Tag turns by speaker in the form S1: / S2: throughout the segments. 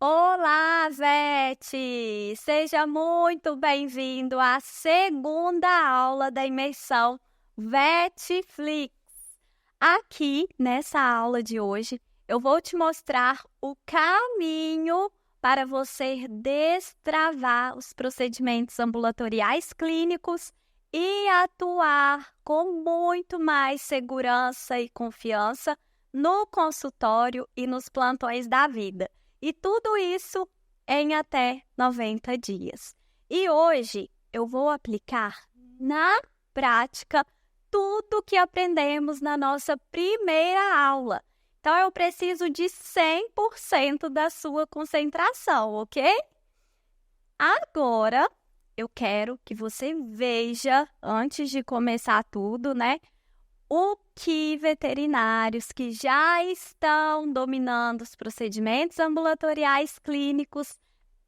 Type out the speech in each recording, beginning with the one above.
S1: Olá, Vete! Seja muito bem-vindo à segunda aula da imersão Vetflix. Aqui, nessa aula de hoje, eu vou te mostrar o caminho para você destravar os procedimentos ambulatoriais clínicos e atuar com muito mais segurança e confiança no consultório e nos plantões da vida. E tudo isso em até 90 dias. E hoje eu vou aplicar na prática tudo que aprendemos na nossa primeira aula. Então, eu preciso de 100% da sua concentração, ok? Agora, eu quero que você veja, antes de começar tudo, o que veterinários que já estão dominando os procedimentos ambulatoriais clínicos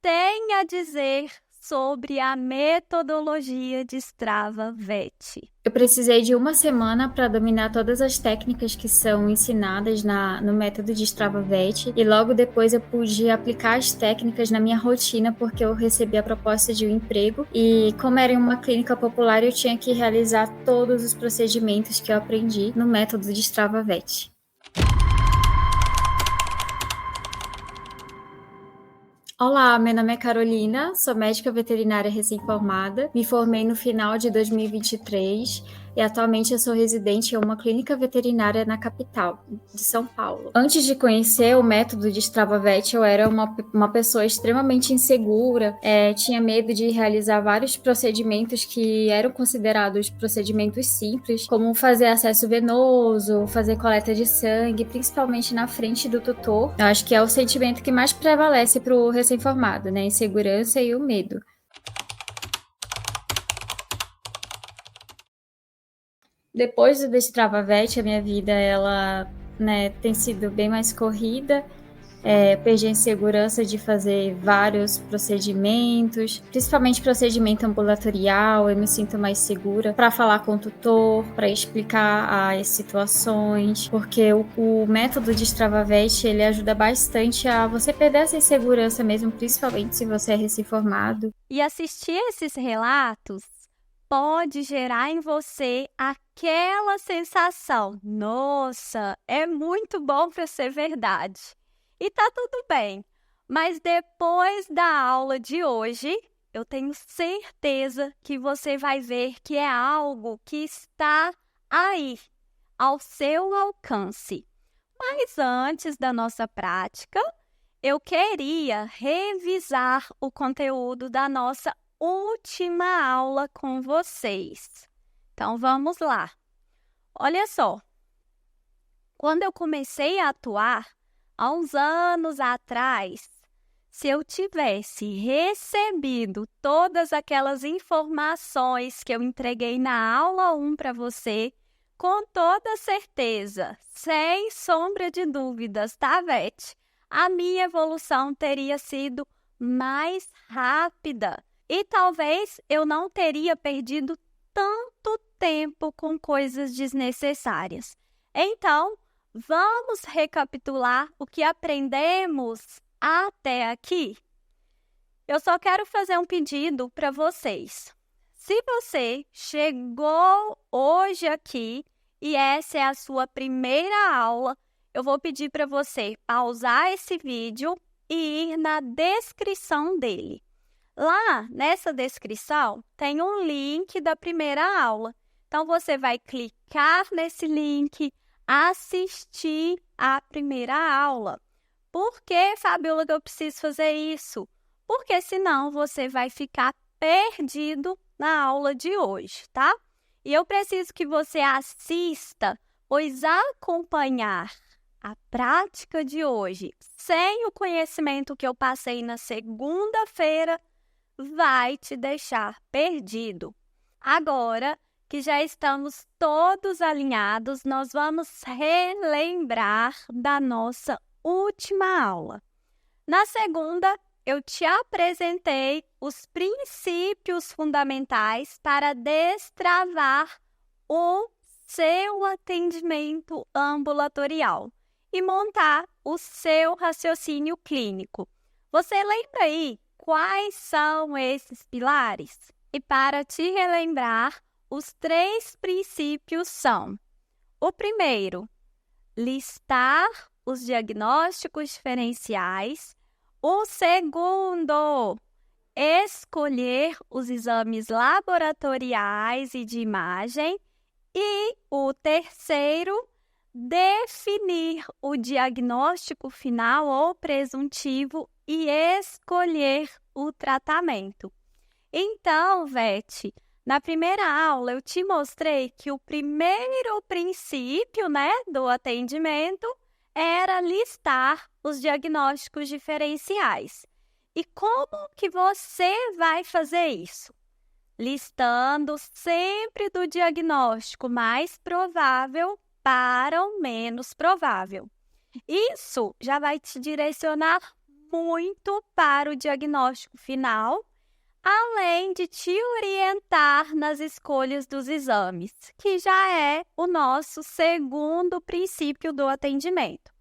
S1: têm a dizer sobre a metodologia de Strava Vet.
S2: Eu precisei de uma semana para dominar todas as técnicas que são ensinadas no método de Strava Vet, e logo depois eu pude aplicar as técnicas na minha rotina porque eu recebi a proposta de um emprego e, como era em uma clínica popular, eu tinha que realizar todos os procedimentos que eu aprendi no método de Strava Vet. Olá, meu nome é Carolina, sou médica veterinária recém-formada, me formei no final de 2023 e atualmente eu sou residente em uma clínica veterinária na capital de São Paulo. Antes de conhecer o método de Strava Vet, eu era uma pessoa extremamente insegura, tinha medo de realizar vários procedimentos que eram considerados procedimentos simples, como fazer acesso venoso, fazer coleta de sangue, principalmente na frente do tutor. Eu acho que é o sentimento que mais prevalece para o recém-formado, né? A insegurança e o medo. Depois do Destrava Vet, a minha vida tem sido bem mais corrida. Perdi a insegurança de fazer vários procedimentos, principalmente procedimento ambulatorial. Eu me sinto mais segura para falar com o tutor, para explicar as situações, porque o método de Strava Vet, ele ajuda bastante a você perder essa insegurança mesmo, principalmente se você é recém-formado.
S1: E assistir esses relatos pode gerar em você aquela sensação: nossa, é muito bom para ser verdade. E tá tudo bem, mas depois da aula de hoje, eu tenho certeza que você vai ver que é algo que está aí, ao seu alcance. Mas antes da nossa prática, eu queria revisar o conteúdo da nossa última aula com vocês. Então, vamos lá. Olha só, quando eu comecei a atuar, há uns anos atrás, se eu tivesse recebido todas aquelas informações que eu entreguei na aula 1 para você, com toda certeza, sem sombra de dúvidas, tá, Vete? A minha evolução teria sido mais rápida e talvez eu não teria perdido tanto tempo com coisas desnecessárias. Então, vamos recapitular o que aprendemos até aqui? Eu só quero fazer um pedido para vocês. Se você chegou hoje aqui e essa é a sua primeira aula, eu vou pedir para você pausar esse vídeo e ir na descrição dele. Lá, nessa descrição, tem um link da primeira aula. Então, você vai clicar nesse link, assistir a primeira aula. Por que, Fabiola, que eu preciso fazer isso? Porque senão você vai ficar perdido na aula de hoje, tá? E eu preciso que você assista, pois acompanhar a prática de hoje sem o conhecimento que eu passei na segunda-feira vai te deixar perdido. Agora que já estamos todos alinhados, nós vamos relembrar da nossa última aula. Na segunda, eu te apresentei os princípios fundamentais para destravar o seu atendimento ambulatorial e montar o seu raciocínio clínico. Você lembra aí quais são esses pilares? E para te relembrar, os 3 princípios são: o primeiro, listar os diagnósticos diferenciais. O segundo, escolher os exames laboratoriais e de imagem. E o terceiro, definir o diagnóstico final ou presuntivo e escolher o tratamento. Então, Vete, na primeira aula eu te mostrei que o primeiro princípio, do atendimento era listar os diagnósticos diferenciais. E como que você vai fazer isso? Listando sempre do diagnóstico mais provável para o menos provável. Isso já vai te direcionar muito para o diagnóstico final, além de te orientar nas escolhas dos exames, que já é o nosso segundo princípio do atendimento.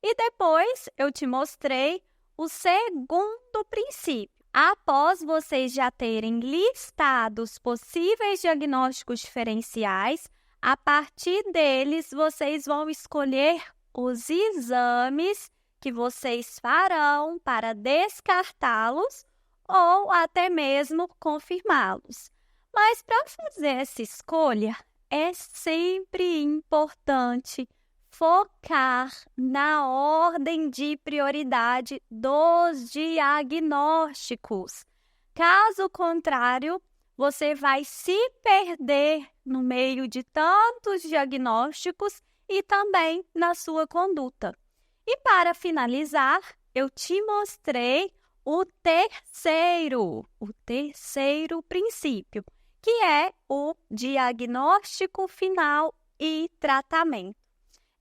S1: E depois eu te mostrei o segundo princípio. Após vocês já terem listado os possíveis diagnósticos diferenciais, a partir deles vocês vão escolher os exames que vocês farão para descartá-los ou até mesmo confirmá-los. Mas para fazer essa escolha, é sempre importante focar na ordem de prioridade dos diagnósticos. Caso contrário, você vai se perder no meio de tantos diagnósticos e também na sua conduta. E para finalizar, eu te mostrei o terceiro princípio, que é o diagnóstico final e tratamento.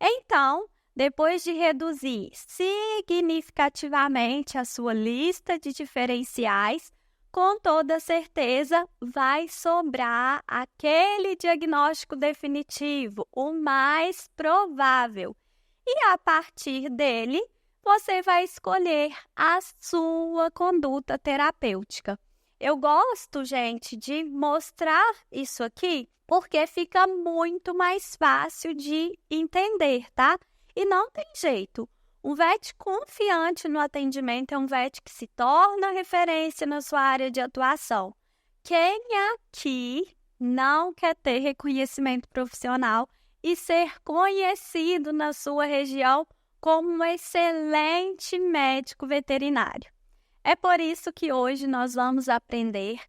S1: Então, depois de reduzir significativamente a sua lista de diferenciais, com toda certeza vai sobrar aquele diagnóstico definitivo, o mais provável. E a partir dele, você vai escolher a sua conduta terapêutica. Eu gosto, gente, de mostrar isso aqui porque fica muito mais fácil de entender, tá? E não tem jeito. Um VET confiante no atendimento é um VET que se torna referência na sua área de atuação. Quem aqui não quer ter reconhecimento profissional e ser conhecido na sua região como um excelente médico veterinário? É por isso que hoje nós vamos aprender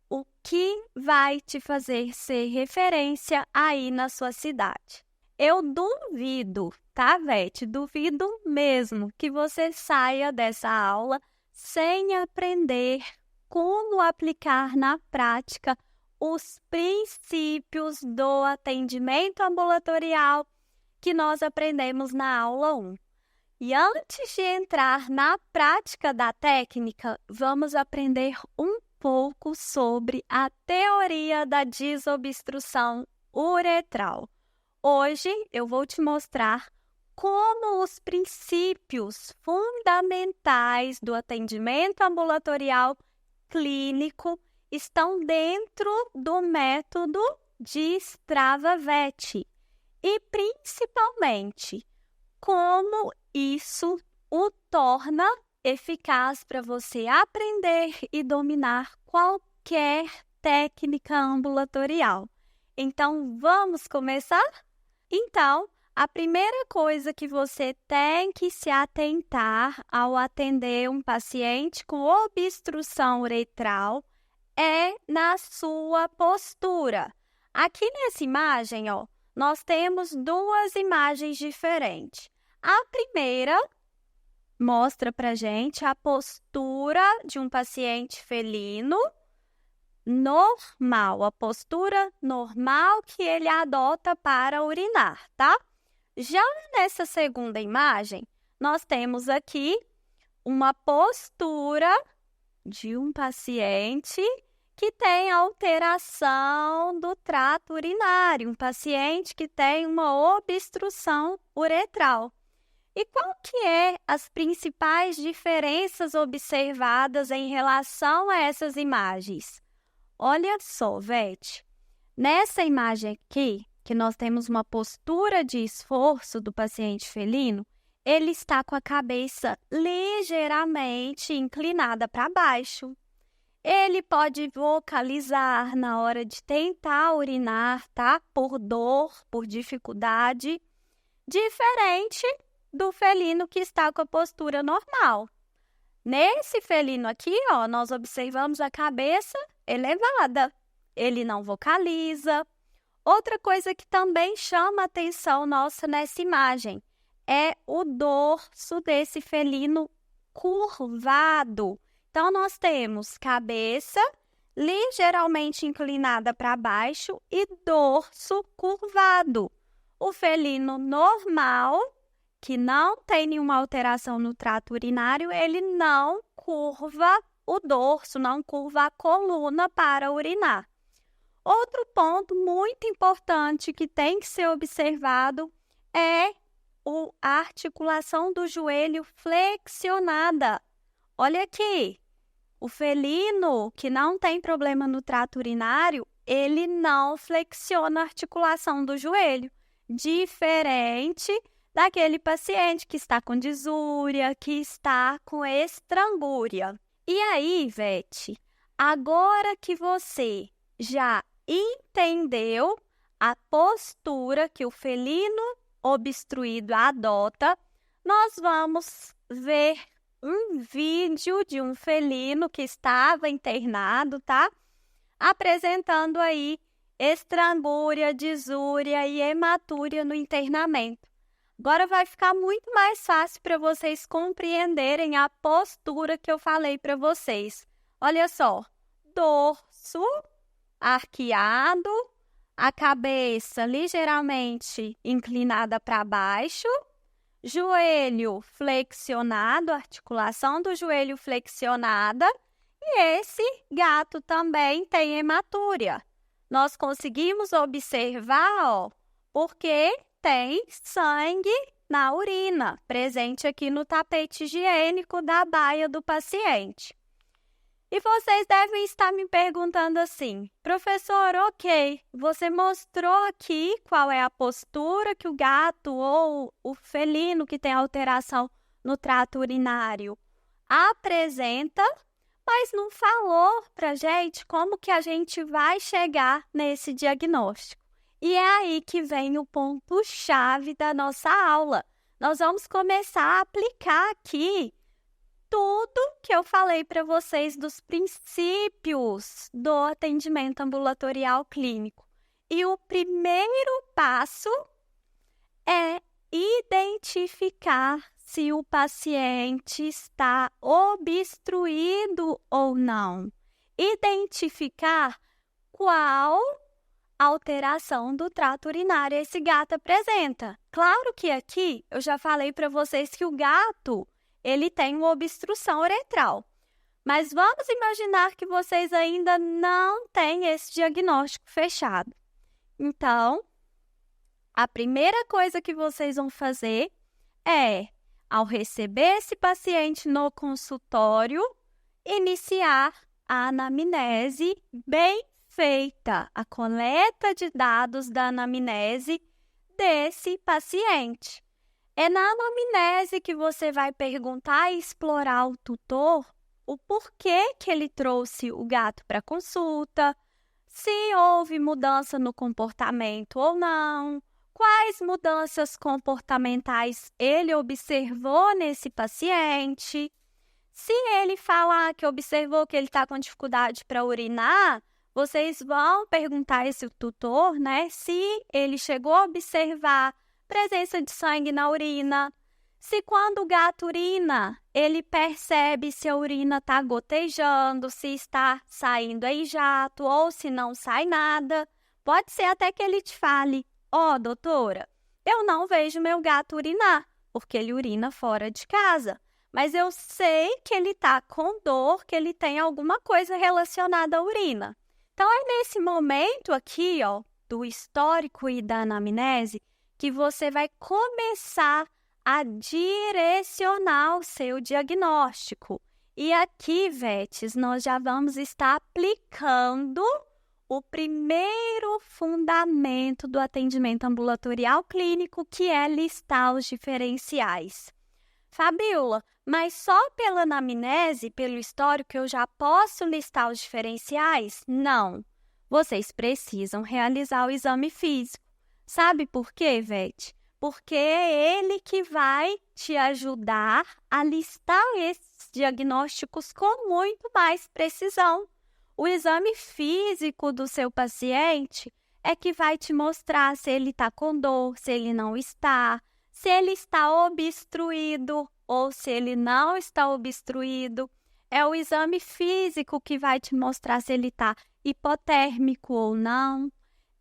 S1: o que vai te fazer ser referência aí na sua cidade. Eu duvido, tá, Vete? Duvido mesmo que você saia dessa aula sem aprender como aplicar na prática os princípios do atendimento ambulatorial que nós aprendemos na aula 1. E antes de entrar na prática da técnica, vamos aprender um pouco sobre a teoria da desobstrução uretral. Hoje eu vou te mostrar como os princípios fundamentais do atendimento ambulatorial clínico estão dentro do método de Strava-VET e, principalmente, como isso o torna eficaz para você aprender e dominar qualquer técnica ambulatorial. Então, vamos começar? Então, a primeira coisa que você tem que se atentar ao atender um paciente com obstrução uretral é na sua postura. Aqui nessa imagem, nós temos duas imagens diferentes. A primeira mostra para gente a postura de um paciente felino normal, a postura normal que ele adota para urinar, tá? Já nessa segunda imagem, nós temos aqui uma postura de um paciente que tem alteração do trato urinário, um paciente que tem uma obstrução uretral. E qual que é as principais diferenças observadas em relação a essas imagens? Olha só, Vete, nessa imagem aqui, que nós temos uma postura de esforço do paciente felino, ele está com a cabeça ligeiramente inclinada para baixo. Ele pode vocalizar na hora de tentar urinar, tá? Por dor, por dificuldade, diferente do felino que está com a postura normal. Nesse felino aqui, ó, nós observamos a cabeça elevada. Ele não vocaliza. Outra coisa que também chama a atenção nossa nessa imagem é o dorso desse felino curvado. Então, nós temos cabeça ligeiramente inclinada para baixo e dorso curvado. O felino normal, que não tem nenhuma alteração no trato urinário, ele não curva o dorso, não curva a coluna para urinar. Outro ponto muito importante que tem que ser observado é a articulação do joelho flexionada. Olha aqui, o felino que não tem problema no trato urinário, ele não flexiona a articulação do joelho, diferente daquele paciente que está com disúria, que está com estrangúria. E aí, Vete, agora que você já entendeu a postura que o felino obstruído adota, nós vamos ver um vídeo de um felino que estava internado, tá? Apresentando aí estrangúria, disúria e hematúria no internamento. Agora vai ficar muito mais fácil para vocês compreenderem a postura que eu falei para vocês. Olha só, dorso arqueado, a cabeça ligeiramente inclinada para baixo, joelho flexionado, articulação do joelho flexionada, e esse gato também tem hematúria. Nós conseguimos observar, ó, porque tem sangue na urina, presente aqui no tapete higiênico da baia do paciente. E vocês devem estar me perguntando assim, professor, ok, você mostrou aqui qual é a postura que o gato ou o felino que tem alteração no trato urinário apresenta, mas não falou para gente como que a gente vai chegar nesse diagnóstico. E é aí que vem o ponto-chave da nossa aula. Nós vamos começar a aplicar aqui tudo que eu falei para vocês dos princípios do atendimento ambulatorial clínico. E o primeiro passo é identificar se o paciente está obstruído ou não. Identificar qual alteração do trato urinário esse gato apresenta. Claro que aqui eu já falei para vocês que o gato ele tem uma obstrução uretral. Mas vamos imaginar que vocês ainda não têm esse diagnóstico fechado. Então, a primeira coisa que vocês vão fazer é, ao receber esse paciente no consultório, iniciar a anamnese bem feita, a coleta de dados da anamnese desse paciente. É na anamnese que você vai perguntar e explorar ao tutor o porquê que ele trouxe o gato para consulta, se houve mudança no comportamento ou não, quais mudanças comportamentais ele observou nesse paciente. Se ele falar que observou que ele está com dificuldade para urinar, vocês vão perguntar a esse tutor, né, se ele chegou a observar presença de sangue na urina, se quando o gato urina, ele percebe se a urina está gotejando, se está saindo em jato ou se não sai nada. Pode ser até que ele te fale, ó, doutora, eu não vejo meu gato urinar, porque ele urina fora de casa, mas eu sei que ele está com dor, que ele tem alguma coisa relacionada à urina. Então, é nesse momento aqui, ó, do histórico e da anamnese, que você vai começar a direcionar o seu diagnóstico. E aqui, Vetes, nós já vamos estar aplicando o primeiro fundamento do atendimento ambulatorial clínico, que é listar os diferenciais. Fabíola, mas só pela anamnese, pelo histórico, eu já posso listar os diferenciais? Não. Vocês precisam realizar o exame físico. Sabe por quê, Vete? Porque é ele que vai te ajudar a listar esses diagnósticos com muito mais precisão. O exame físico do seu paciente é que vai te mostrar se ele está com dor, se ele não está, se ele está obstruído ou se ele não está obstruído. É o exame físico que vai te mostrar se ele está hipotérmico ou não.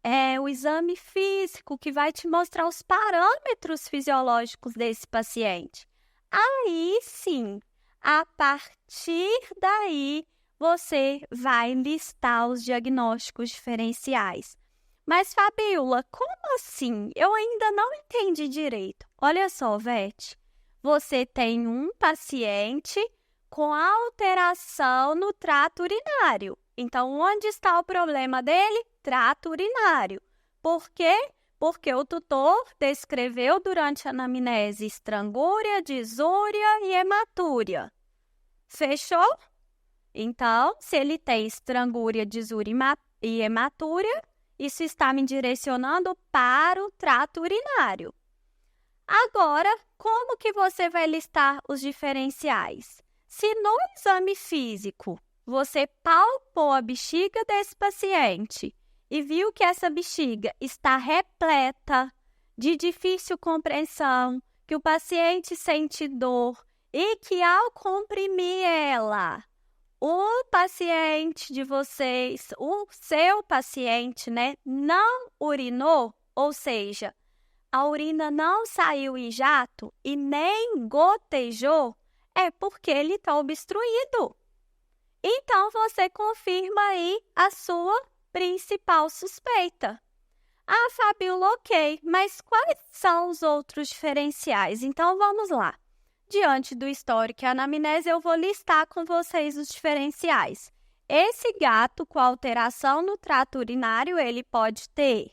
S1: É o exame físico que vai te mostrar os parâmetros fisiológicos desse paciente. Aí sim, a partir daí, você vai listar os diagnósticos diferenciais. Mas, Fabíola, como assim? Eu ainda não entendi direito. Olha só, Vete, você tem um paciente com alteração no trato urinário. Então, onde está o problema dele? Trato urinário. Por quê? Porque o tutor descreveu durante a anamnese estrangúria, disúria e hematúria. Fechou? Então, se ele tem estrangúria, disúria e hematúria, isso está me direcionando para o trato urinário. Agora, como que você vai listar os diferenciais? Se no exame físico você palpou a bexiga desse paciente e viu que essa bexiga está repleta de difícil compreensão, que o paciente sente dor e que ao comprimir ela, o paciente de vocês, o seu paciente, não urinou, ou seja, a urina não saiu em jato e nem gotejou, é porque ele está obstruído. Então, você confirma aí a sua principal suspeita. Ah, Fabíola, ok, mas quais são os outros diferenciais? Então, vamos lá. Diante do histórico e anamnese, eu vou listar com vocês os diferenciais. Esse gato com alteração no trato urinário, ele pode ter,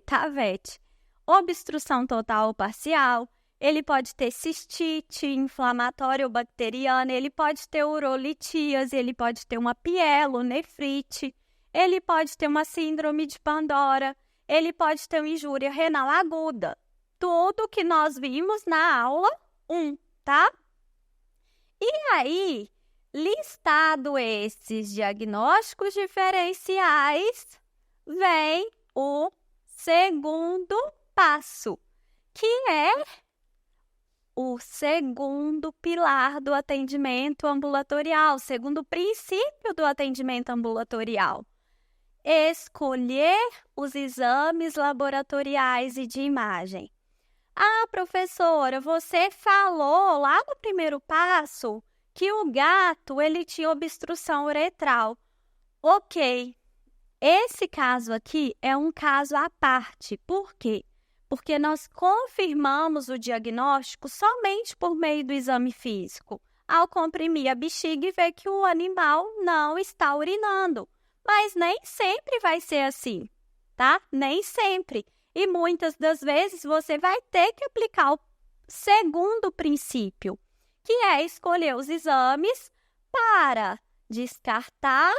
S1: tá, Vete? Obstrução total ou parcial, ele pode ter cistite inflamatória ou bacteriana, ele pode ter urolitíase, ele pode ter uma pielonefrite, ele pode ter uma síndrome de Pandora, ele pode ter uma injúria renal aguda. Tudo que nós vimos na aula 1, tá? E aí, listado esses diagnósticos diferenciais, vem o segundo passo, que é o segundo pilar do atendimento ambulatorial, o segundo princípio do atendimento ambulatorial. Escolher os exames laboratoriais e de imagem. Ah, professora, você falou lá no primeiro passo que o gato ele tinha obstrução uretral. Ok, esse caso aqui é um caso à parte. Por quê? Porque nós confirmamos o diagnóstico somente por meio do exame físico, ao comprimir a bexiga e ver que o animal não está urinando. Mas nem sempre vai ser assim, tá? Nem sempre. E muitas das vezes você vai ter que aplicar o segundo princípio, que é escolher os exames para descartar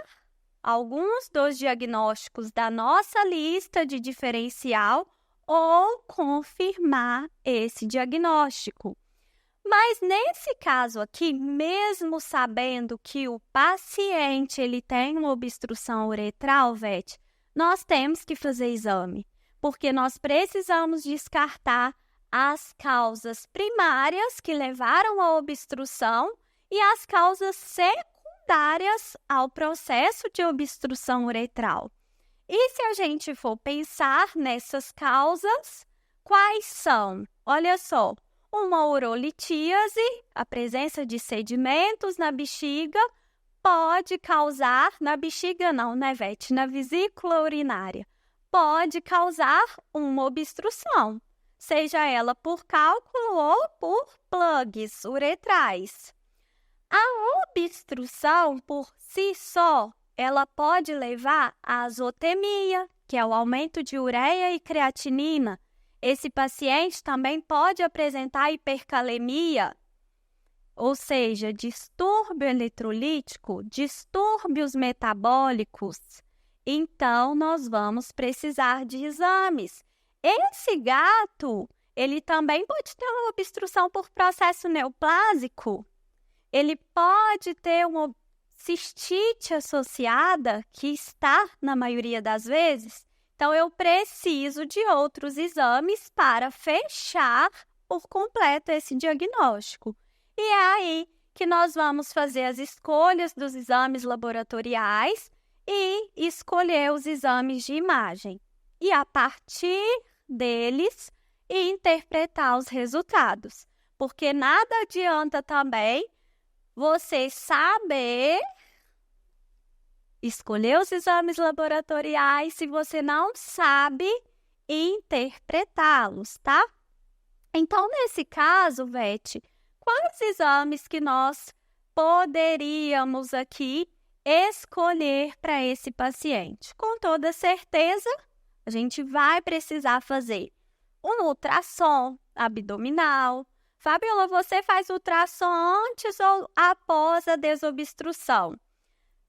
S1: alguns dos diagnósticos da nossa lista de diferencial ou confirmar esse diagnóstico. Mas nesse caso aqui, mesmo sabendo que o paciente ele tem uma obstrução uretral, Vete, nós temos que fazer exame, porque nós precisamos descartar as causas primárias que levaram à obstrução e as causas secundárias ao processo de obstrução uretral. E se a gente for pensar nessas causas, quais são? Olha só, uma urolitíase, a presença de sedimentos na bexiga, pode causar, na bexiga não, né, Vete? Na vesícula urinária, pode causar uma obstrução. seja ela por cálculo ou por plugs uretrais. A obstrução, por si só, ela pode levar à azotemia, que é o aumento de ureia e creatinina. Esse paciente também pode apresentar hipercalemia, ou seja, distúrbio eletrolítico, distúrbios metabólicos. Então, nós vamos precisar de exames. Esse gato, ele também pode ter uma obstrução por processo neoplásico. Ele pode ter uma cistite associada, que está na maioria das vezes. Então, eu preciso de outros exames para fechar por completo esse diagnóstico. E é aí que nós vamos fazer as escolhas dos exames laboratoriais e escolher os exames de imagem. E, a partir deles, interpretar os resultados. Porque nada adianta também você saber escolher os exames laboratoriais se você não sabe interpretá-los, tá? Então, nesse caso, Vete, quais exames que nós poderíamos aqui escolher para esse paciente? Com toda certeza, a gente vai precisar fazer um ultrassom abdominal. Fabiola, você faz ultrassom antes ou após a desobstrução?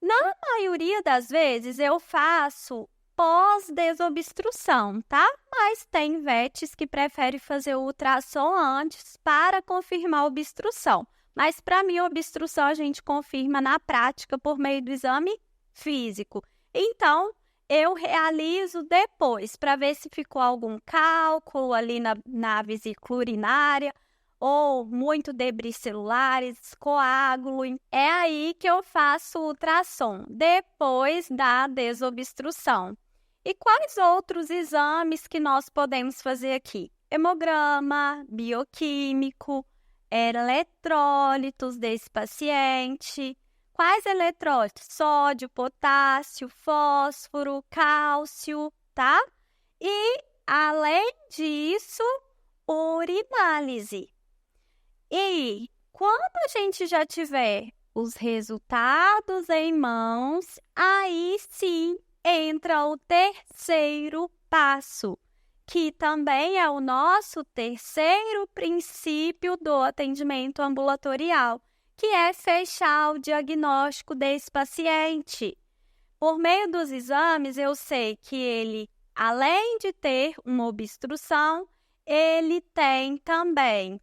S1: Na maioria das vezes, eu faço pós-desobstrução, tá? Mas tem VETs que preferem fazer o ultrassom antes para confirmar a obstrução. Mas, para mim, a obstrução a gente confirma na prática por meio do exame físico. Então, eu realizo depois para ver se ficou algum cálculo ali na vesícula urinária, ou muito debris celulares, coágulo. É aí que eu faço o ultrassom, depois da desobstrução. E quais outros exames que nós podemos fazer aqui? Hemograma, bioquímico, eletrólitos desse paciente. Quais eletrólitos? Sódio, potássio, fósforo, cálcio, tá? E, além disso, urinálise. E quando a gente já tiver os resultados em mãos, aí sim entra o terceiro passo, que também é o nosso terceiro princípio do atendimento ambulatorial, que é fechar o diagnóstico desse paciente. Por meio dos exames, eu sei que ele, além de ter uma obstrução, ele tem também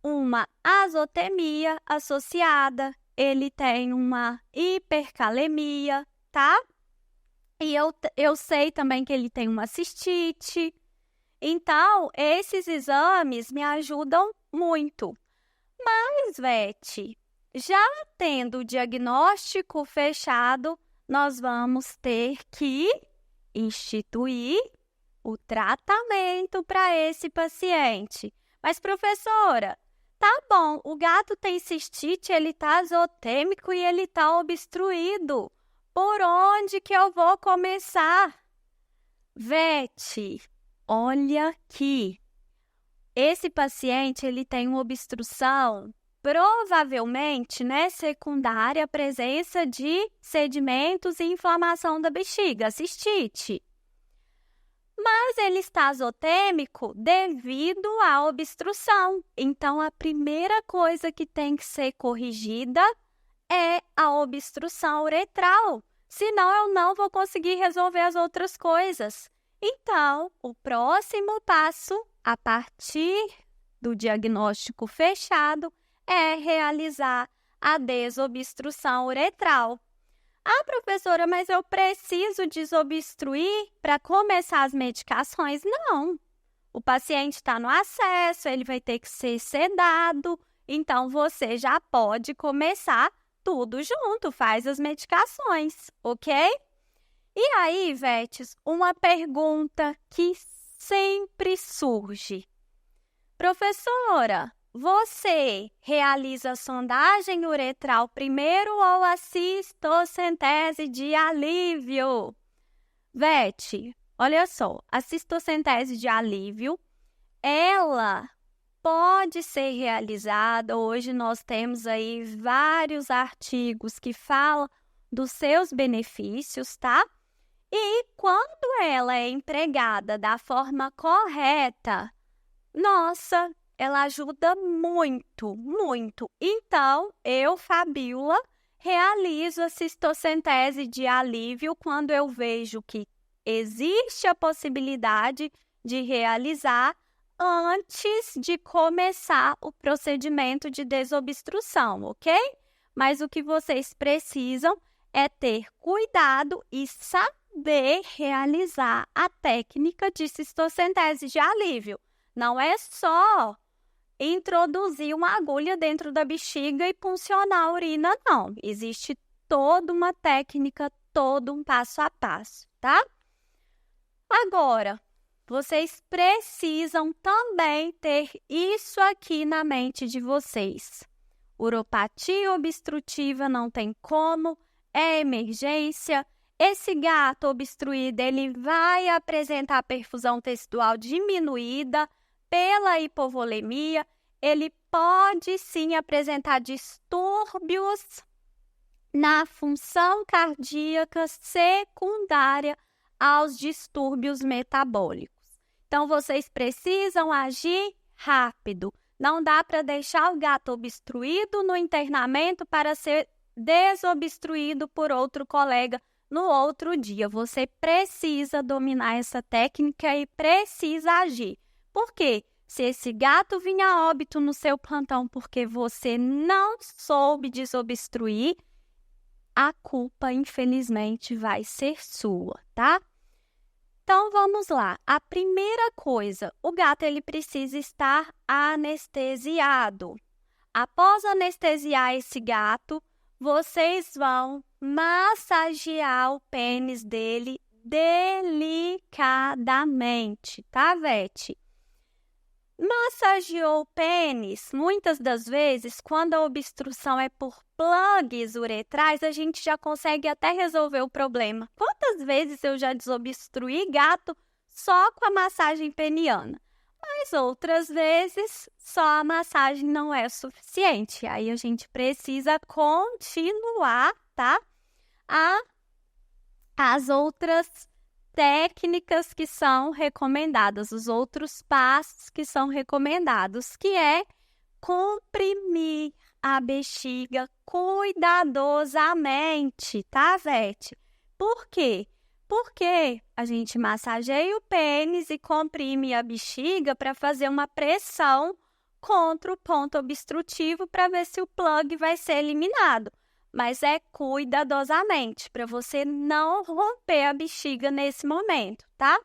S1: uma azotemia associada, ele tem uma hipercalemia, tá? E eu sei também que ele tem uma cistite. Então, esses exames me ajudam muito. Mas, Vete, já tendo o diagnóstico fechado, nós vamos ter que instituir o tratamento para esse paciente. Mas, professora, tá bom, o gato tem cistite, ele tá azotêmico e ele tá obstruído. Por onde que eu vou começar? Vete, olha aqui. Esse paciente, ele tem uma obstrução, provavelmente, secundária à presença de sedimentos e inflamação da bexiga, cistite. Mas ele está azotêmico devido à obstrução. Então, a primeira coisa que tem que ser corrigida é a obstrução uretral. Senão, eu não vou conseguir resolver as outras coisas. Então, o próximo passo, a partir do diagnóstico fechado, é realizar a desobstrução uretral. Ah, professora, mas eu preciso desobstruir para começar as medicações? Não. O paciente está no acesso, ele vai ter que ser sedado, então você já pode começar tudo junto, faz as medicações, ok? E aí, Vetes, uma pergunta que sempre surge. Professora, você realiza a sondagem uretral primeiro ou a cistocentese de alívio? Vete, olha só, a cistocentese de alívio ela pode ser realizada. Hoje nós temos aí vários artigos que falam dos seus benefícios, tá? E quando ela é empregada da forma correta, nossa, ela ajuda muito, muito. Então, eu, Fabiola, realizo a cistocentese de alívio quando eu vejo que existe a possibilidade de realizar antes de começar o procedimento de desobstrução, ok? Mas o que vocês precisam é ter cuidado e saber realizar a técnica de cistocentese de alívio. Não é só introduzir uma agulha dentro da bexiga e puncionar a urina, não. Existe toda uma técnica, todo um passo a passo, tá? Agora, vocês precisam também ter isso aqui na mente de vocês. Uropatia obstrutiva não tem como, é emergência. Esse gato obstruído, ele vai apresentar perfusão tecidual diminuída pela hipovolemia. Ele pode sim apresentar distúrbios na função cardíaca secundária aos distúrbios metabólicos. Então, vocês precisam agir rápido. Não dá para deixar o gato obstruído no internamento para ser desobstruído por outro colega no outro dia. Você precisa dominar essa técnica e precisa agir. Por quê? Se esse gato vir a óbito no seu plantão porque você não soube desobstruir, a culpa, infelizmente, vai ser sua, tá? Então, vamos lá. A primeira coisa, o gato ele precisa estar anestesiado. Após anestesiar esse gato, vocês vão massagear o pênis dele delicadamente, tá, Vete? Massageou o pênis, muitas das vezes, quando a obstrução é por plugs uretrais, a gente já consegue até resolver o problema. Quantas vezes eu já desobstruí gato só com a massagem peniana? Mas outras vezes, só a massagem não é suficiente. Aí a gente precisa continuar, tá? As outras técnicas que são recomendadas, os outros passos que são recomendados, que é comprimir a bexiga cuidadosamente, tá, Vete? Por quê? Porque a gente massageia o pênis e comprime a bexiga para fazer uma pressão contra o ponto obstrutivo para ver se o plug vai ser eliminado. Mas é cuidadosamente, para você não romper a bexiga nesse momento, tá?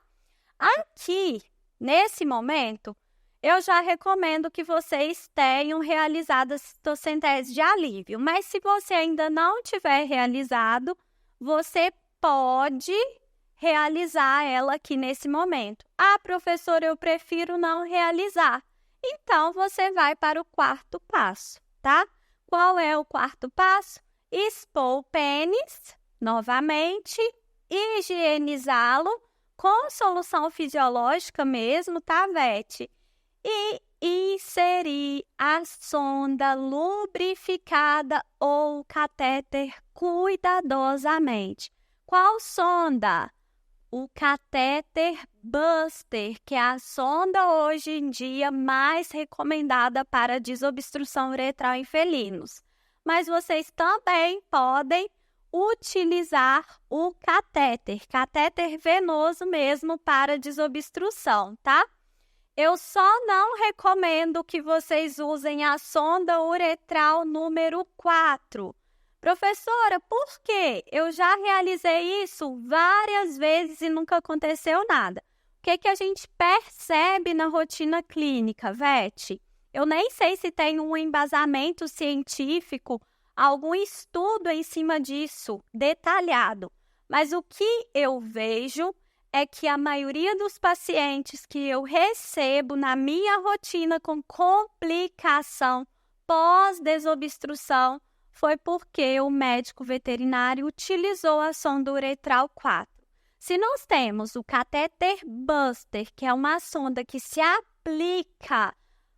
S1: Aqui, nesse momento, eu já recomendo que vocês tenham realizado a cistocentese de alívio. Mas se você ainda não tiver realizado, você pode realizar ela aqui nesse momento. Ah, professora, eu prefiro não realizar. Então, você vai para o quarto passo, tá? Qual é o quarto passo? Expor o pênis, novamente, higienizá-lo com solução fisiológica mesmo, tá, Vete? E inserir a sonda lubrificada ou catéter cuidadosamente. Qual sonda? O catéter Buster, que é a sonda hoje em dia mais recomendada para desobstrução uretral em felinos. Mas vocês também podem utilizar o catéter venoso mesmo para desobstrução, tá? Eu só não recomendo que vocês usem a sonda uretral número 4. Professora, por quê? Eu já realizei isso várias vezes e nunca aconteceu nada. O que a gente percebe na rotina clínica, Vete? Eu nem sei se tem um embasamento científico, algum estudo em cima disso, detalhado. Mas o que eu vejo é que a maioria dos pacientes que eu recebo na minha rotina com complicação pós-desobstrução foi porque o médico veterinário utilizou a sonda uretral 4. Se nós temos o catéter Buster, que é uma sonda que se aplica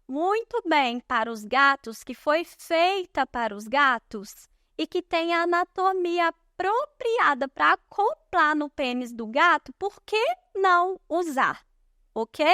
S1: muito bem para os gatos, que foi feita para os gatos e que tem a anatomia apropriada para acoplar no pênis do gato, por que não usar? Ok?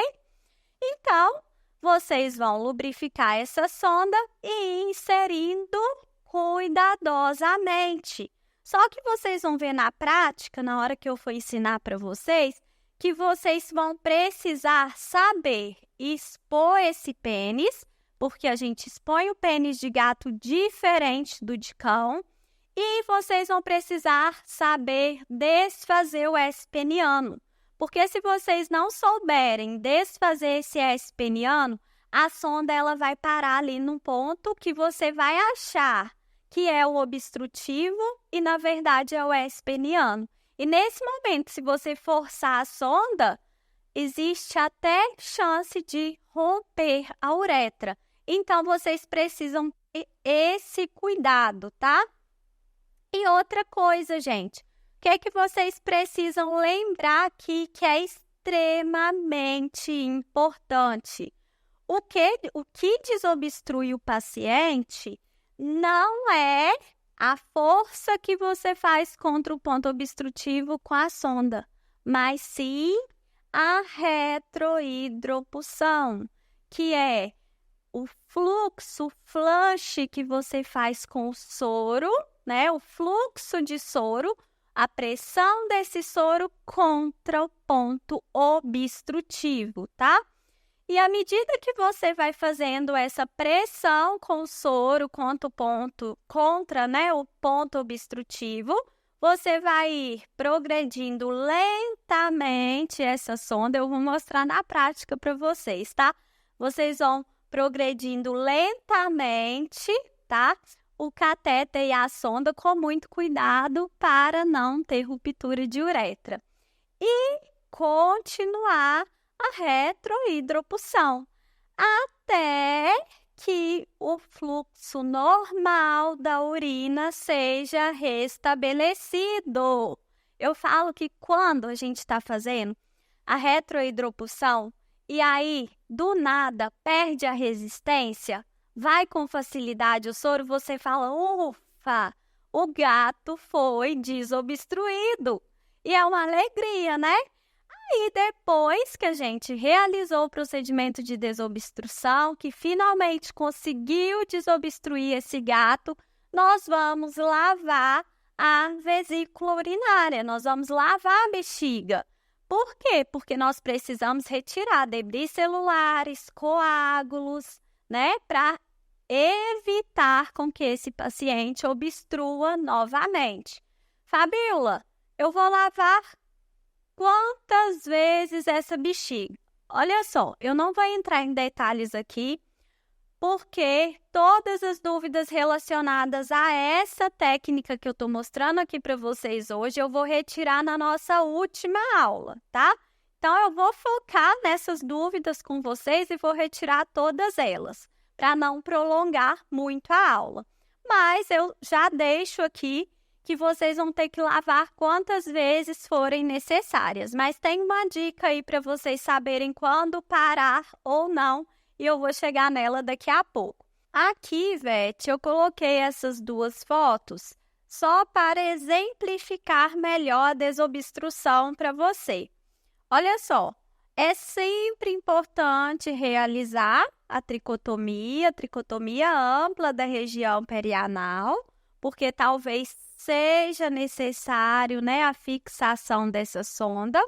S1: Então, vocês vão lubrificar essa sonda e inserindo cuidadosamente. Só que vocês vão ver na prática, na hora que eu for ensinar para vocês, que vocês vão precisar saber expor esse pênis, porque a gente expõe o pênis de gato diferente do de cão, e vocês vão precisar saber desfazer o S peniano, porque se vocês não souberem desfazer esse S peniano, a sonda ela vai parar ali num ponto que você vai achar que é o obstrutivo e, na verdade, é o S peniano. E nesse momento, se você forçar a sonda, existe até chance de romper a uretra. Então, vocês precisam ter esse cuidado, tá? E outra coisa, gente, o que vocês precisam lembrar aqui que é extremamente importante? O que desobstrui o paciente não é a força que você faz contra o ponto obstrutivo com a sonda, mas sim a retrohidropulsão, que é o flush que você faz com o soro, né? O fluxo de soro, a pressão desse soro contra o ponto obstrutivo, tá? E à medida que você vai fazendo essa pressão com o soro contra o ponto obstrutivo, você vai ir progredindo lentamente essa sonda. Eu vou mostrar na prática para vocês, tá? Vocês vão progredindo lentamente, tá? O catéter e a sonda com muito cuidado para não ter ruptura de uretra. E continuar a retrohidropulsão, até que o fluxo normal da urina seja restabelecido. Eu falo que quando a gente está fazendo a retrohidropulsão e aí, do nada, perde a resistência, vai com facilidade o soro, você fala, ufa, o gato foi desobstruído. E é uma alegria, né? E depois que a gente realizou o procedimento de desobstrução, que finalmente conseguiu desobstruir esse gato, nós vamos lavar a vesícula urinária, nós vamos lavar a bexiga. Por quê? Porque nós precisamos retirar debris celulares, coágulos, né? Para evitar com que esse paciente obstrua novamente. Fabíola, eu vou lavar quantas vezes essa bexiga? Olha só, eu não vou entrar em detalhes aqui, porque todas as dúvidas relacionadas a essa técnica que eu estou mostrando aqui para vocês hoje, eu vou retirar na nossa última aula, tá? Então, eu vou focar nessas dúvidas com vocês e vou retirar todas elas, para não prolongar muito a aula. Mas eu já deixo aqui que vocês vão ter que lavar quantas vezes forem necessárias. Mas tem uma dica aí para vocês saberem quando parar ou não, e eu vou chegar nela daqui a pouco. Aqui, Vete, eu coloquei essas duas fotos só para exemplificar melhor a desobstrução para você. Olha só, é sempre importante realizar a tricotomia ampla da região perianal, porque talvez seja necessário, né, a fixação dessa sonda.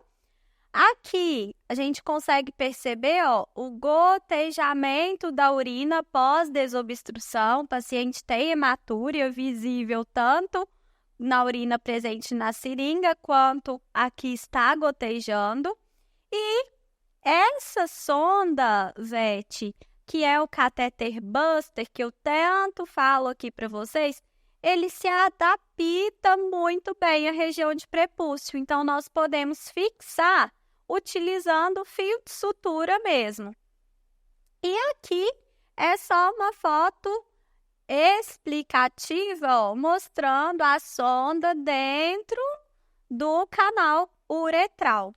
S1: Aqui, a gente consegue perceber, ó, o gotejamento da urina pós-desobstrução. O paciente tem hematúria visível tanto na urina presente na seringa, quanto aqui está gotejando. E essa sonda, Vete, que é o catéter Buster, que eu tanto falo aqui para vocês, ele se adapta muito bem à região de prepúcio. Então, nós podemos fixar utilizando fio de sutura mesmo. E aqui é só uma foto explicativa, ó, mostrando a sonda dentro do canal uretral.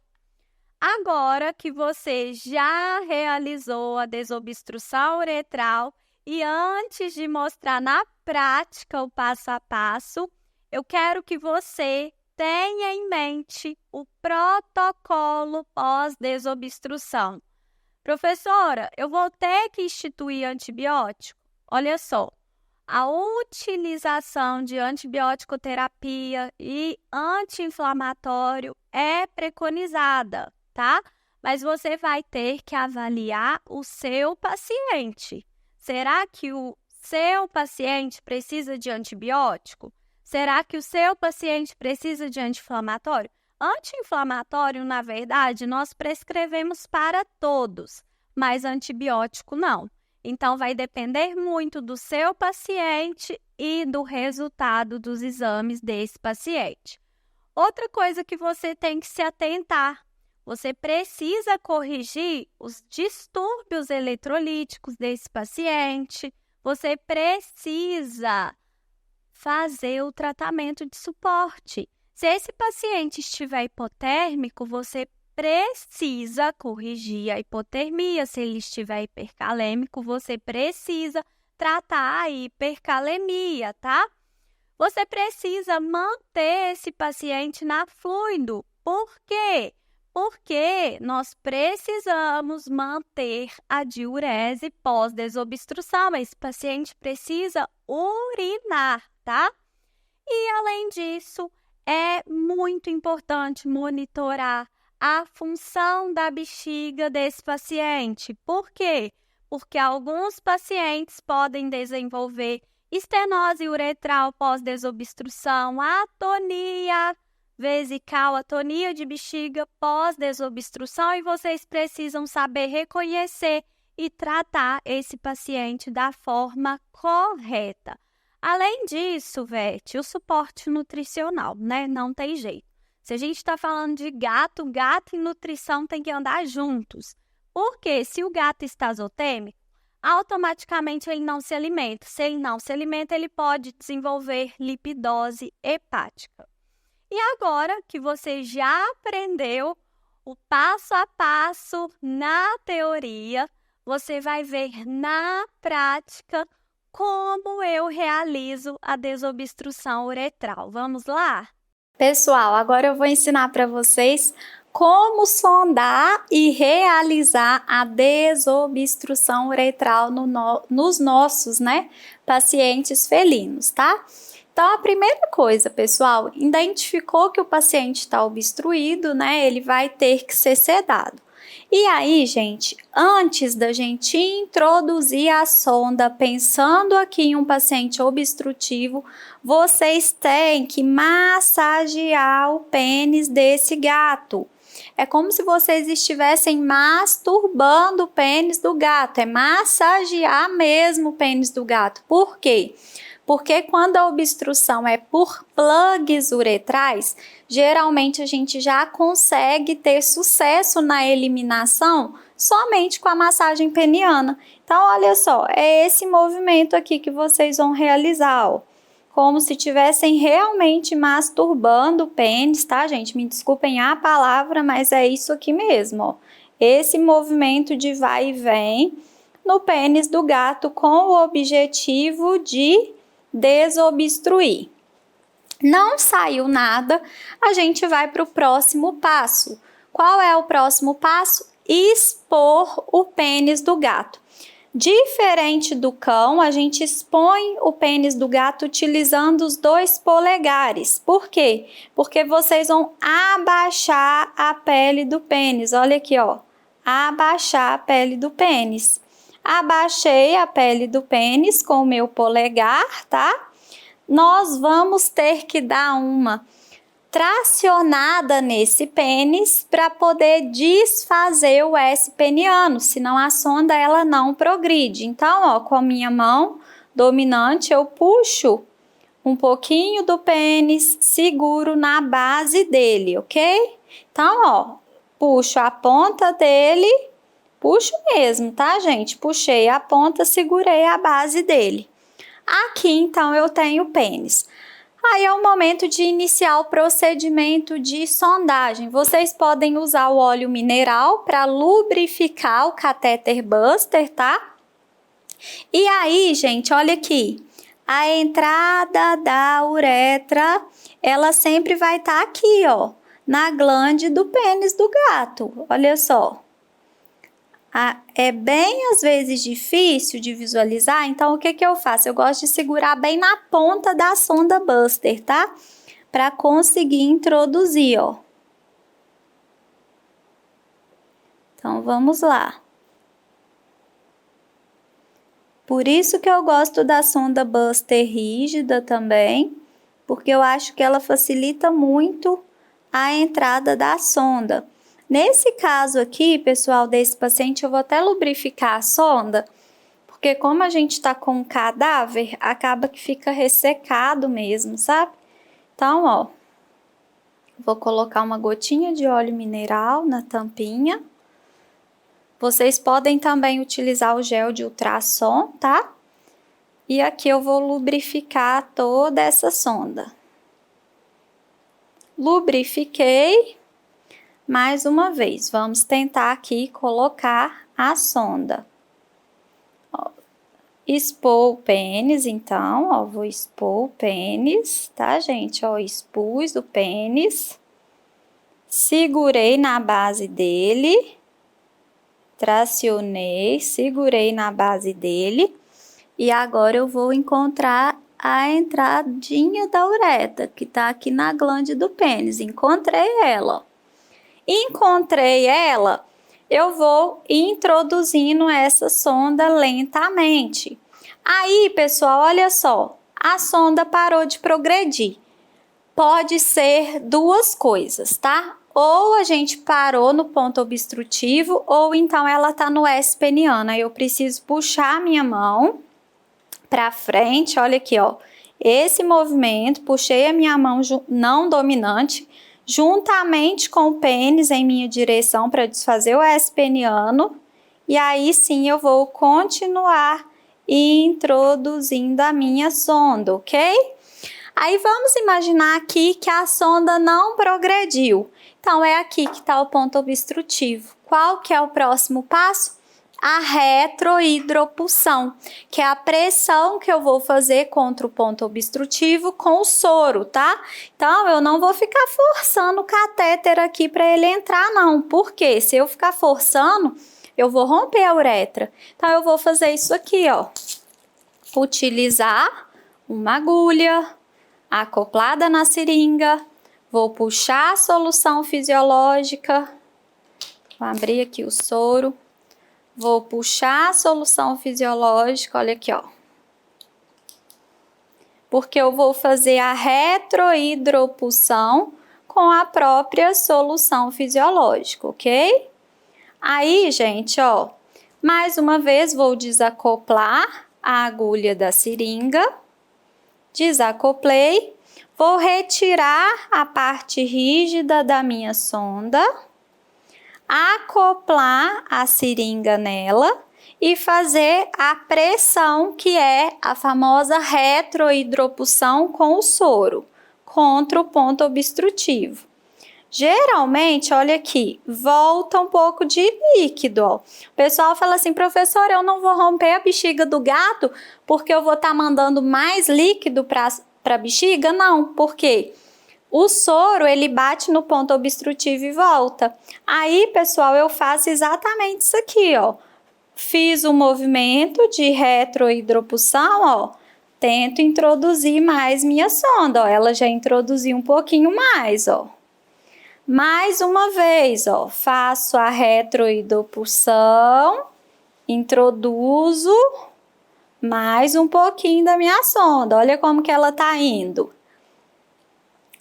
S1: Agora que você já realizou a desobstrução uretral e antes de mostrar na prática o passo a passo, eu quero que você tenha em mente o protocolo pós-desobstrução. Professora, eu vou ter que instituir antibiótico? Olha só, a utilização de antibiótico terapia e anti-inflamatório é preconizada, tá? Mas você vai ter que avaliar o seu paciente. Será que o seu paciente precisa de antibiótico? Será que o seu paciente precisa de anti-inflamatório? Anti-inflamatório, na verdade, nós prescrevemos para todos, mas antibiótico não. Então, vai depender muito do seu paciente e do resultado dos exames desse paciente. Outra coisa que você tem que se atentar, você precisa corrigir os distúrbios eletrolíticos desse paciente, você precisa fazer o tratamento de suporte. Se esse paciente estiver hipotérmico, você precisa corrigir a hipotermia. Se ele estiver hipercalêmico, você precisa tratar a hipercalemia, tá? Você precisa manter esse paciente na fluido. Por quê? Porque nós precisamos manter a diurese pós-desobstrução. Esse paciente precisa urinar, tá? E, além disso, é muito importante monitorar a função da bexiga desse paciente. Por quê? Porque alguns pacientes podem desenvolver estenose uretral pós-desobstrução, atonia vesical, atonia de bexiga pós-desobstrução, e vocês precisam saber reconhecer e tratar esse paciente da forma correta. Além disso, Vete, o suporte nutricional, né? Não tem jeito. Se a gente está falando de gato, gato e nutrição tem que andar juntos. Porque se o gato está azotêmico, automaticamente ele não se alimenta. Se ele não se alimenta, ele pode desenvolver lipidose hepática. E agora que você já aprendeu o passo a passo na teoria, você vai ver na prática como eu realizo a desobstrução uretral. Vamos lá?
S3: Pessoal, agora eu vou ensinar para vocês como sondar e realizar a desobstrução uretral nos nossos, pacientes felinos, tá? Então, a primeira coisa, pessoal, identificou que o paciente está obstruído, ele vai ter que ser sedado. E aí, gente, antes da gente introduzir a sonda, pensando aqui em um paciente obstrutivo, vocês têm que massagear o pênis desse gato. É como se vocês estivessem masturbando o pênis do gato, é massagear mesmo o pênis do gato. Por quê? Porque quando a obstrução é por plugs uretrais, geralmente a gente já consegue ter sucesso na eliminação somente com a massagem peniana. Então, olha só, é esse movimento aqui que vocês vão realizar, ó. Como se estivessem realmente masturbando o pênis, tá, gente? Me desculpem a palavra, mas é isso aqui mesmo, ó. Esse movimento de vai e vem no pênis do gato com o objetivo de desobstruir. Não saiu nada, a gente vai para o próximo passo. Qual é o próximo passo? Expor o pênis do gato. Diferente do cão, a gente expõe o pênis do gato utilizando os 2 polegares. Por quê? Porque vocês vão abaixar a pele do pênis. Olha aqui, ó. Abaixar a pele do pênis. Abaixei a pele do pênis com o meu polegar, tá? Nós vamos ter que dar uma tracionada nesse pênis para poder desfazer o S peniano, senão a sonda ela não progride. Então, ó, com a minha mão dominante eu puxo um pouquinho do pênis, seguro na base dele, ok? Então, ó, puxo a ponta dele, puxo mesmo, tá, gente? Puxei a ponta, segurei a base dele. Aqui, então, eu tenho o pênis. Aí é o momento de iniciar o procedimento de sondagem. Vocês podem usar o óleo mineral para lubrificar o catéter Buster, tá? E aí, gente, olha aqui. A entrada da uretra, ela sempre vai estar aqui, ó, na glande do pênis do gato. Olha só. É bem, às vezes, difícil de visualizar, então o que eu faço? Eu gosto de segurar bem na ponta da sonda Buster, tá? Para conseguir introduzir, ó. Então, vamos lá. Por isso que eu gosto da sonda Buster rígida também, porque eu acho que ela facilita muito a entrada da sonda. Nesse caso aqui, pessoal, desse paciente, eu vou até lubrificar a sonda, porque como a gente tá com um cadáver, acaba que fica ressecado mesmo, sabe? Então, ó, vou colocar uma gotinha de óleo mineral na tampinha. Vocês podem também utilizar o gel de ultrassom, tá? E aqui eu vou lubrificar toda essa sonda. Lubrifiquei. Mais uma vez, vamos tentar aqui colocar a sonda. Ó, expor o pênis, então, ó, vou expor o pênis, tá, gente? Ó, expus o pênis, segurei na base dele, tracionei, segurei na base dele e agora eu vou encontrar a entradinha da uretra, que tá aqui na glande do pênis. Encontrei ela, ó. Encontrei ela, eu vou introduzindo essa sonda lentamente. Aí, pessoal, olha só, a sonda parou de progredir. Pode ser duas coisas, tá? Ou a gente parou no ponto obstrutivo, ou então ela tá no S peniano. Aí eu preciso puxar a minha mão para frente, olha aqui, ó. Esse movimento, puxei a minha mão não dominante, juntamente com o pênis em minha direção para desfazer o S peniano, e aí sim eu vou continuar introduzindo a minha sonda, ok? Aí vamos imaginar aqui que a sonda não progrediu. Então é aqui que está o ponto obstrutivo. Qual que é o próximo passo? A retrohidropulsão, que é a pressão que eu vou fazer contra o ponto obstrutivo com o soro, tá? Então, eu não vou ficar forçando o catéter aqui para ele entrar, não. Porque se eu ficar forçando, eu vou romper a uretra. Então, eu vou fazer isso aqui, ó. Utilizar uma agulha acoplada na seringa. Vou puxar a solução fisiológica. Vou abrir aqui o soro. Vou puxar a solução fisiológica, olha aqui, ó. Porque eu vou fazer a retrohidropulsão com a própria solução fisiológica, ok? Aí, gente, ó, mais uma vez vou desacoplar a agulha da seringa. Desacoplei. Vou retirar a parte rígida da minha sonda, acoplar a seringa nela e fazer a pressão, que é a famosa retrohidropulsão com o soro contra o ponto obstrutivo. Geralmente, olha aqui, volta um pouco de líquido, ó. O pessoal fala assim, professor, eu não vou romper a bexiga do gato porque eu vou estar mandando mais líquido para a bexiga? Não, por quê? O soro, ele bate no ponto obstrutivo e volta. Aí, pessoal, eu faço exatamente isso aqui, ó. Fiz o movimento de retrohidropulsão, ó. Tento introduzir mais minha sonda, ó. Ela já introduziu um pouquinho mais, ó. Mais uma vez, ó. Faço a retrohidropulsão, introduzo mais um pouquinho da minha sonda. Olha como que ela tá indo.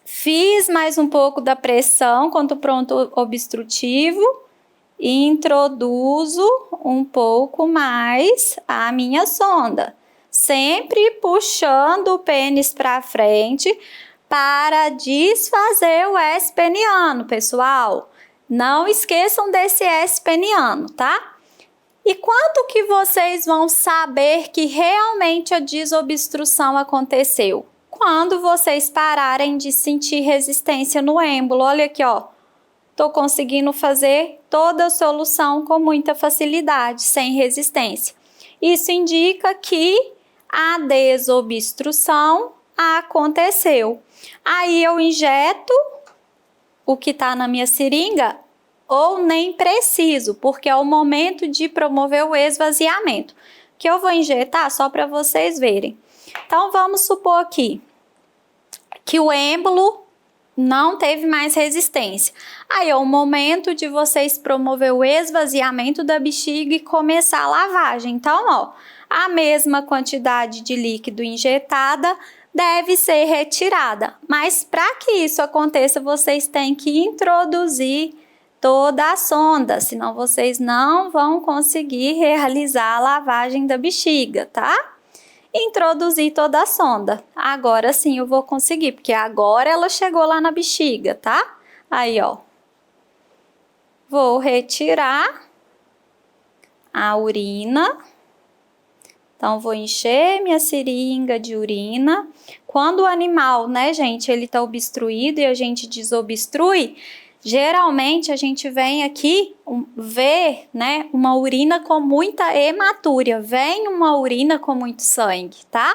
S3: Fiz mais um pouco da pressão contra o ponto obstrutivo e introduzo um pouco mais a minha sonda, sempre puxando o pênis para frente para desfazer o S peniano, pessoal. Não esqueçam desse S peniano, tá? E quando que vocês vão saber que realmente a desobstrução aconteceu? quando vocês pararem de sentir resistência no êmbolo. Olha aqui, ó. Tô conseguindo fazer toda a solução com muita facilidade, sem resistência. Isso indica que a desobstrução aconteceu. Aí eu injeto o que está na minha seringa ou nem preciso, porque é o momento de promover o esvaziamento, que eu vou injetar só para vocês verem. Então, vamos supor aqui que o êmbolo não teve mais resistência. Aí é o momento de vocês promover o esvaziamento da bexiga e começar a lavagem. Então, ó, a mesma quantidade de líquido injetada deve ser retirada. Mas para que isso aconteça, vocês têm que introduzir toda a sonda, senão vocês não vão conseguir realizar a lavagem da bexiga, tá? Introduzir toda a sonda. Agora sim eu vou conseguir, porque agora ela chegou lá na bexiga, tá? Aí, ó. Vou retirar a urina. Então, vou encher minha seringa de urina. Quando o animal, né, gente, ele tá obstruído e a gente desobstrui, geralmente a gente vem aqui ver, né, uma urina com muita hematúria, vem uma urina com muito sangue, tá?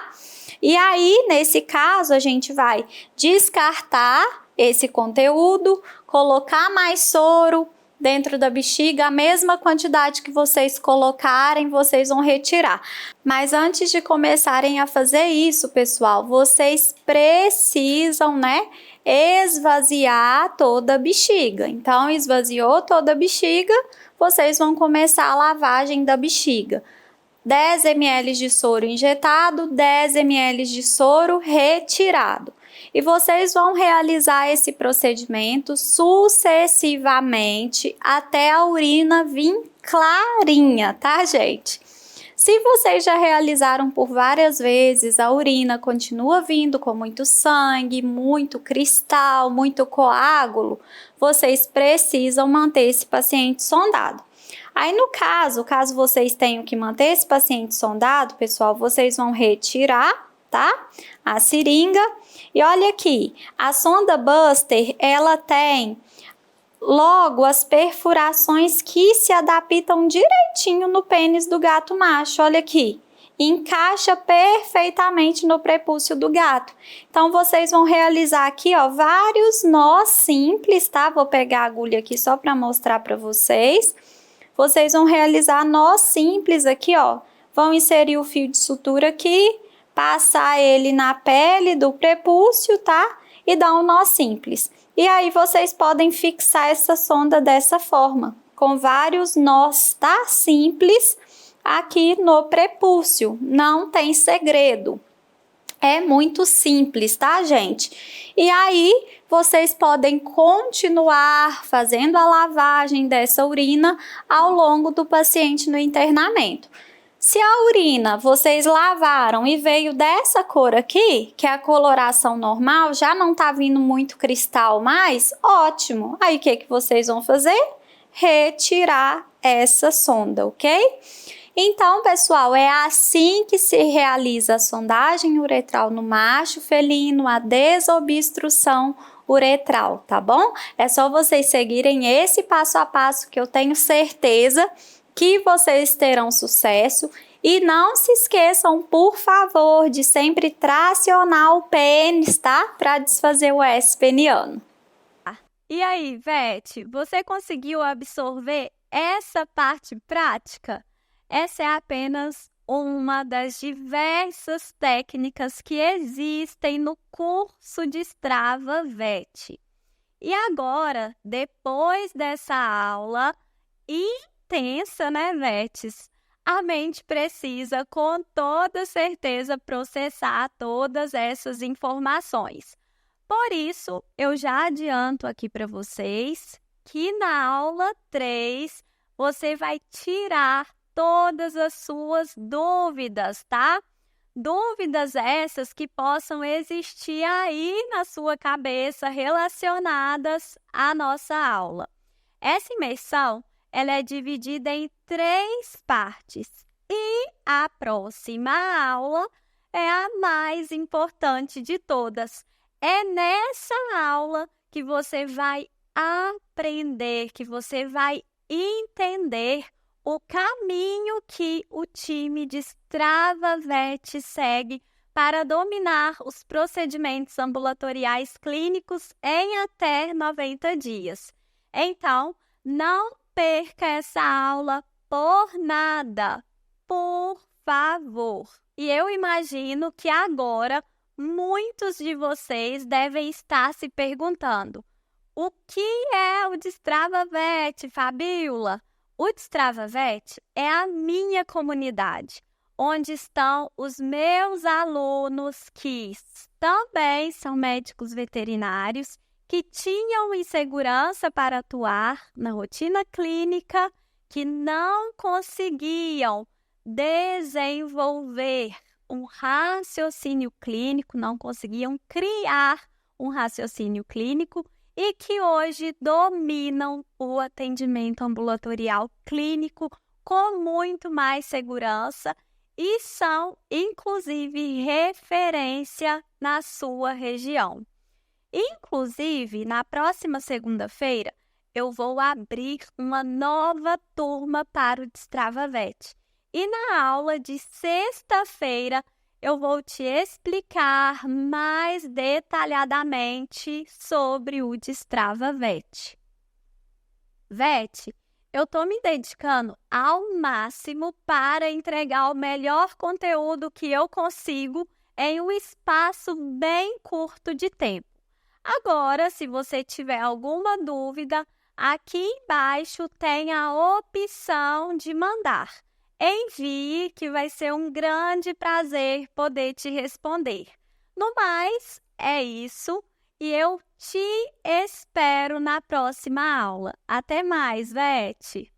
S3: E aí, nesse caso, a gente vai descartar esse conteúdo, colocar mais soro dentro da bexiga, a mesma quantidade que vocês colocarem, vocês vão retirar. Mas antes de começarem a fazer isso, pessoal, vocês precisam, né, esvaziar toda a bexiga. Então, esvaziou toda a bexiga, vocês vão começar a lavagem da bexiga. 10 ml de soro injetado, 10 ml de soro retirado. E vocês vão realizar esse procedimento sucessivamente até a urina vir clarinha, tá, gente? Se vocês já realizaram por várias vezes, a urina continua vindo com muito sangue, muito cristal, muito coágulo, vocês precisam manter esse paciente sondado. Aí, no caso vocês tenham que manter esse paciente sondado, pessoal, vocês vão retirar, tá? A seringa. E olha aqui, a sonda Buster, ela tem logo as perfurações que se adaptam direitinho no pênis do gato macho. Olha aqui, encaixa perfeitamente no prepúcio do gato. Então, vocês vão realizar aqui, ó, vários nós simples, tá? Vou pegar a agulha aqui só para mostrar para vocês. Vocês vão realizar nós simples aqui, ó. Vão inserir o fio de sutura aqui, passar ele na pele do prepúcio, tá? E dar um nó simples. E aí vocês podem fixar essa sonda dessa forma, com vários nós, tá? Simples aqui no prepúcio. Não tem segredo. É muito simples, tá, gente? E aí, vocês podem continuar fazendo a lavagem dessa urina ao longo do paciente no internamento. Se a urina vocês lavaram e veio dessa cor aqui, que é a coloração normal, já não tá vindo muito cristal mais, ótimo. Aí o que vocês vão fazer? Retirar essa sonda, ok? Então, pessoal, é assim que se realiza a sondagem uretral no macho felino, a desobstrução uretral, tá bom? É só vocês seguirem esse passo a passo que eu tenho certeza que vocês terão sucesso. E não se esqueçam, por favor, de sempre tracionar o pênis, tá? Para desfazer o S peniano.
S1: E aí, Vete, você conseguiu absorver essa parte prática? Essa é apenas uma das diversas técnicas que existem no curso de Strava VET. E agora, depois dessa aula intensa, né, Vetes? A mente precisa, com toda certeza, processar todas essas informações. Por isso, eu já adianto aqui para vocês que na aula 3 você vai tirar todas as suas dúvidas, tá? Dúvidas essas que possam existir aí na sua cabeça relacionadas à nossa aula. Essa imersão, ela é dividida em 3 partes e a próxima aula é a mais importante de todas. É nessa aula que você vai aprender, que você vai entender o caminho que o time de Strava-Vet segue para dominar os procedimentos ambulatoriais clínicos em até 90 dias. Então, não perca essa aula por nada, por favor. E eu imagino que agora muitos de vocês devem estar se perguntando: o que é o Destrava-Vet, Fabíola? O Destrava-Vet é a minha comunidade, onde estão os meus alunos que também são médicos veterinários, que tinham insegurança para atuar na rotina clínica, que não conseguiam desenvolver um raciocínio clínico, não conseguiam criar um raciocínio clínico e que hoje dominam o atendimento ambulatorial clínico com muito mais segurança e são, inclusive, referência na sua região. Inclusive, na próxima segunda-feira, eu vou abrir uma nova turma para o Destrava-Vet. E na aula de sexta-feira, eu vou te explicar mais detalhadamente sobre o Destrava-Vet. Vet, eu estou me dedicando ao máximo para entregar o melhor conteúdo que eu consigo em um espaço bem curto de tempo. Agora, se você tiver alguma dúvida, aqui embaixo tem a opção de mandar. Envie, que vai ser um grande prazer poder te responder. No mais, é isso e eu te espero na próxima aula. Até mais, Vete!